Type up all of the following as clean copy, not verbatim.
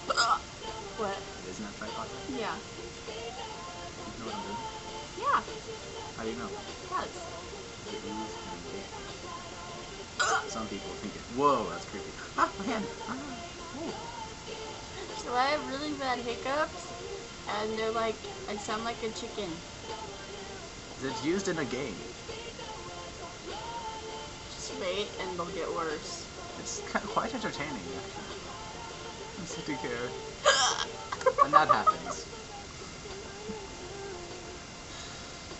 What? Isn't that tripod? Yeah. You know what I'm doing? Yeah. How do you know? Yes. Is it used in a game? Some people think it. Whoa, that's creepy. Ah, my hand. Ah. Oh. So I have really bad hiccups, and they're like, I sound like a chicken. Is it used in a game? Just wait, and they'll get worse. It's quite entertaining, actually. I'm sitting here, and that happens.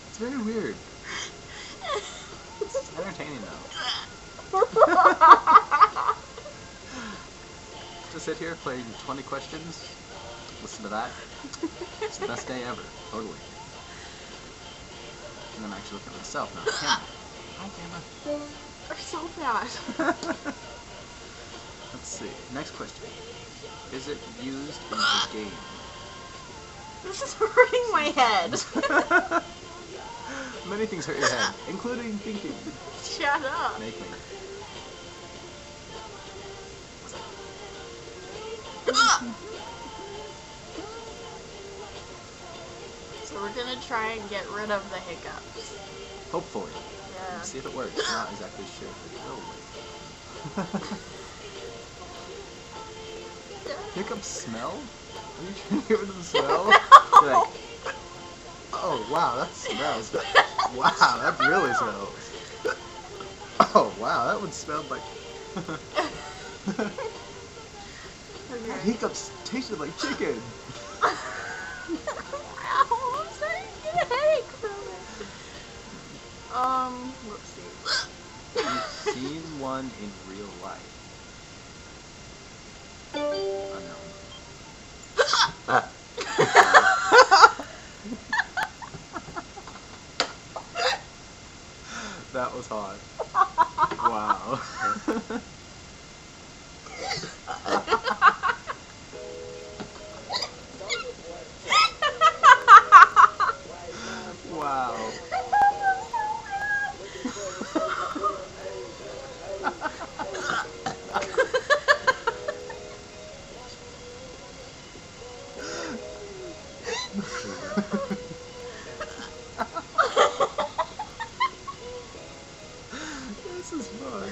It's very weird. It's entertaining, though. Just sit here playing 20 questions, listen to that. It's the best day ever, totally. And I'm actually looking at myself, not the camera. Hi, camera. They're so bad. Let's see. Next question. Is it used in a game? This is hurting my head. Many things hurt your head, including thinking. Shut up. Make me. So we're gonna try and get rid of the hiccups. Hopefully. Yeah. Let's see if it works. Not exactly sure if it will work. Hiccups smell? Are you trying to get rid of the smell? You're like, oh wow, that smells. Wow, that really smells. Oh wow, that one smelled like. Okay. Hiccups tasted like chicken. Ow, I'm starting to get a headache from it. Whoopsie. You've seen one in real life. Unknown. That was hot. Wow. Wow. This is fun.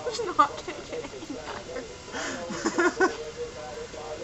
It's not